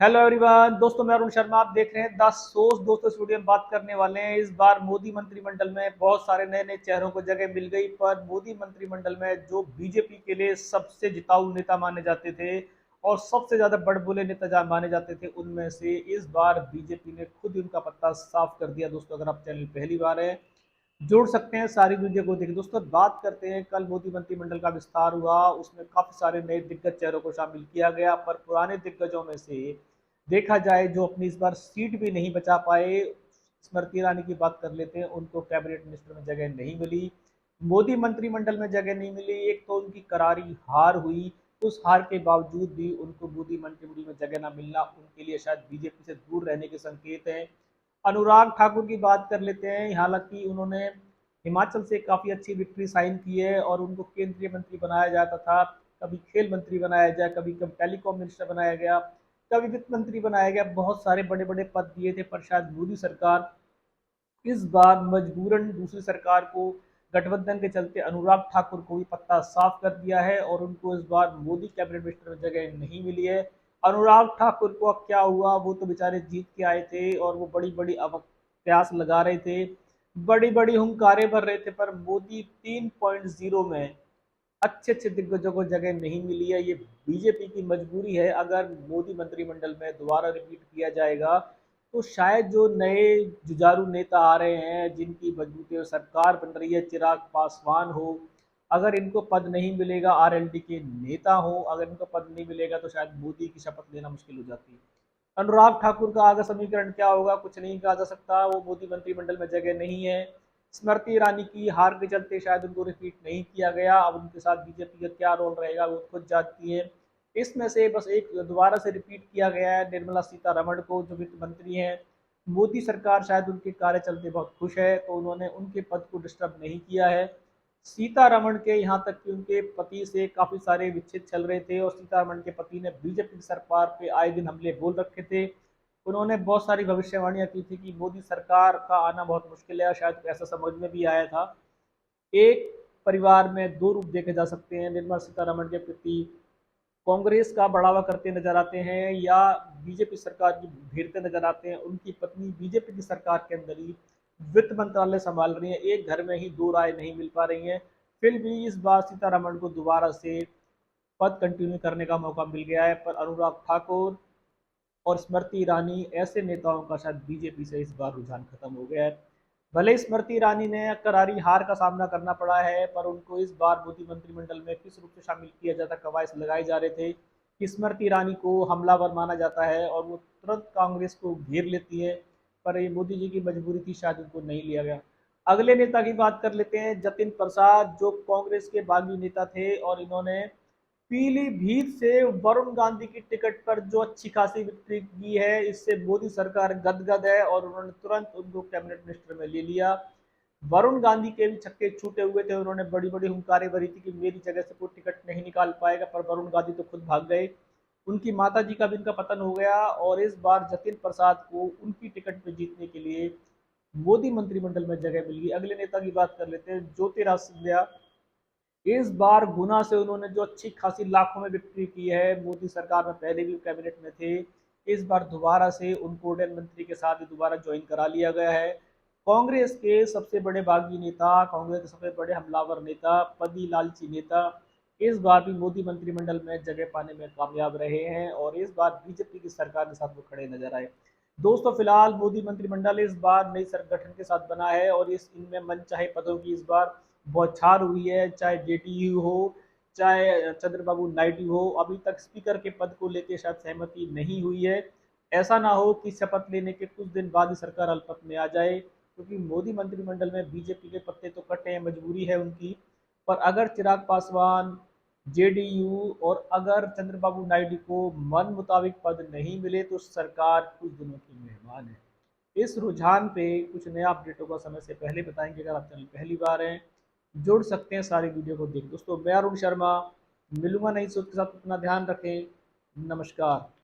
Hello everyone, दोस्तों मैं अरुण शर्मा। आप देख रहे हैं द सोर्स। दोस्तों इस वीडियो में बात करने वाले हैं, इस बार मोदी मंत्रिमंडल में बहुत सारे नए नए चेहरों को जगह मिल गई। पर मोदी मंत्रिमंडल में जो बीजेपी के लिए सबसे जिताऊ नेता माने जाते थे और सबसे ज्यादा बड़बोले नेता माने जाते थे, उनमें से इस बार बीजेपी ने खुद ही उनका पत्ता साफ कर दिया। दोस्तों अगर आप चैनल पहली बार है, जोड़ सकते हैं, सारी वीडियो को देखिए। दोस्तों बात करते हैं, कल मोदी मंत्रिमंडल का विस्तार हुआ, उसमें काफी सारे नए दिग्गज चेहरों को शामिल किया गया। पर पुराने दिग्गजों में से देखा जाए जो अपनी इस बार सीट भी नहीं बचा पाए, स्मृति ईरानी की बात कर लेते हैं। उनको कैबिनेट मिनिस्टर में जगह नहीं मिली, मोदी मंत्रिमंडल में जगह नहीं मिली। एक तो उनकी करारी हार हुई, उस हार के बावजूद भी उनको मोदी मंत्रिमंडल में जगह न मिलना उनके लिए शायद बीजेपी से दूर रहने के संकेत है। अनुराग ठाकुर की बात कर लेते हैं। हालांकि उन्होंने हिमाचल से काफ़ी अच्छी विक्ट्री साइन की है और उनको केंद्रीय मंत्री बनाया जाता था। कभी खेल मंत्री बनाया जाए, कभी कभी टेलीकॉम मिनिस्टर बनाया गया, कभी वित्त मंत्री बनाया गया, बहुत सारे बड़े बड़े पद दिए थे। पर शायद मोदी सरकार इस बार मजबूरन दूसरी सरकार को, गठबंधन के चलते अनुराग ठाकुर को भी पत्ता साफ कर दिया है और उनको इस बार मोदी कैबिनेट मिनिस्टर में जगह नहीं मिली है। अनुराग ठाकुर को अब क्या हुआ, वो तो बेचारे जीत के आए थे और वो बड़ी बड़ी प्यास लगा रहे थे, बड़ी बड़ी हुंकारे भर रहे थे। पर मोदी 3.0 में अच्छे अच्छे दिग्गजों को जगह नहीं मिली है। ये बीजेपी की मजबूरी है। अगर मोदी मंत्रिमंडल में दोबारा रिपीट किया जाएगा तो शायद जो नए जुझारू नेता आ रहे हैं, जिनकी मजबूती में सरकार बन रही है, चिराग पासवान हो, अगर इनको पद नहीं मिलेगा, आरएलडी के नेता हो, अगर इनको पद नहीं मिलेगा तो शायद मोदी की शपथ लेना मुश्किल हो जाती है। अनुराग ठाकुर का आगे समीकरण क्या होगा, कुछ नहीं कहा जा सकता। वो मोदी मंत्रिमंडल में जगह नहीं है। स्मृति ईरानी की हार के चलते शायद उनको रिपीट नहीं किया गया। अब उनके साथ बीजेपी का क्या रोल रहेगा वो खुद जानती है। इसमें से बस एक दोबारा से रिपीट किया गया है, निर्मला सीतारमण को, जो वित्त मंत्री हैं। मोदी सरकार शायद उनके कार्य चलते बहुत खुश है, तो उन्होंने उनके पद को डिस्टर्ब नहीं किया है। सीतारमण के यहाँ तक कि उनके पति से काफी सारे विच्छेद चल रहे थे और सीतारमण के पति ने बीजेपी सरकार पे आए दिन हमले बोल रखे थे। उन्होंने बहुत सारी भविष्यवाणियां की थी कि मोदी सरकार का आना बहुत मुश्किल है, शायद ऐसा समझ में भी आया था। एक परिवार में दो रूप देखे जा सकते हैं। निर्मला सीतारमण के प्रति कांग्रेस का बढ़ावा करते नजर आते हैं या बीजेपी सरकार की घेरते नजर आते हैं। उनकी पत्नी बीजेपी की सरकार के अंदर ही वित्त मंत्रालय संभाल रही है, एक घर में ही दो राय नहीं मिल पा रही हैं। फिर भी इस बार सीतारमण को दोबारा से पद कंटिन्यू करने का मौका मिल गया है। पर अनुराग ठाकुर और स्मृति ईरानी ऐसे नेताओं का शायद बीजेपी से इस बार रुझान खत्म हो गया है। भले ही स्मृति ईरानी ने करारी हार का सामना करना पड़ा है, पर उनको इस बार मोदी मंत्रिमंडल में किस रूप से शामिल किया जाता, कवायद लगाए जा रहे थे कि स्मृति ईरानी को हमलावर माना जाता है और वो तुरंत कांग्रेस को घेर लेती है। पर ये मोदी जी की मजबूरी थी, शायद उनको नहीं लिया गया। अगले नेता की बात कर लेते हैं, जतिन प्रसाद, जो कांग्रेस के बागी नेता थे और इन्होंने पीलीभीत से वरुण गांधी की टिकट पर जो अच्छी खासी विक्ट्री की है, इससे मोदी सरकार गदगद है और उन्होंने तुरंत उनको कैबिनेट मिनिस्टर में ले लिया। वरुण गांधी के भी छक्के छूटे हुए थे, उन्होंने बड़ी बड़ी हुंकारें भरी थी कि मेरी जगह से कोई टिकट नहीं निकाल पाएगा, पर वरुण गांधी तो खुद भाग गए। उनकी माता जी का भी इनका पतन हो गया और इस बार जतिन प्रसाद को उनकी टिकट पे जीतने के लिए मोदी मंत्रिमंडल में जगह मिल गई। अगले नेता की बात कर लेते हैं, ज्योतिरादित्य सिंधिया। इस बार गुना से उन्होंने जो अच्छी खासी लाखों में बिक्री की है, मोदी सरकार में पहले भी कैबिनेट में थे, इस बार दोबारा से उनको उड्डयन मंत्री के साथ दोबारा ज्वाइन करा लिया गया है। कांग्रेस के सबसे बड़े बागी नेता, कांग्रेस के सबसे बड़े हमलावर नेता, पदी लालची नेता, इस बार भी मोदी मंत्रिमंडल में जगह पाने में कामयाब रहे हैं और इस बार बीजेपी की सरकार के साथ वो खड़े नजर आए। दोस्तों फिलहाल मोदी मंत्रिमंडल इस बार नई संगठन के साथ बना है और इस इनमें मनचाहे पदों की इस बार बौछार हुई है। चाहे जेडीयू हो, चाहे चंद्रबाबू नायडू हो, अभी तक स्पीकर के पद को लेकर शायद सहमति नहीं हुई है। ऐसा ना हो कि शपथ लेने के कुछ दिन बाद ही सरकार अल्पत में आ जाए, क्योंकि मोदी मंत्रिमंडल में बीजेपी के पत्ते तो कटे हैं, मजबूरी है उनकी। पर अगर चिराग पासवान, जेडीयू और अगर चंद्रबाबू नायडू को मन मुताबिक पद नहीं मिले तो सरकार कुछ दिनों की मेहमान है। इस रुझान पे कुछ नया अपडेटों का समय से पहले बताएंगे। अगर आप चैनल पहली बार हैं, जुड़ सकते हैं, सारी वीडियो को देख। दोस्तों मैं अरुण शर्मा, मिलूंगा नई सोच के साथ, अपना ध्यान रखें। नमस्कार।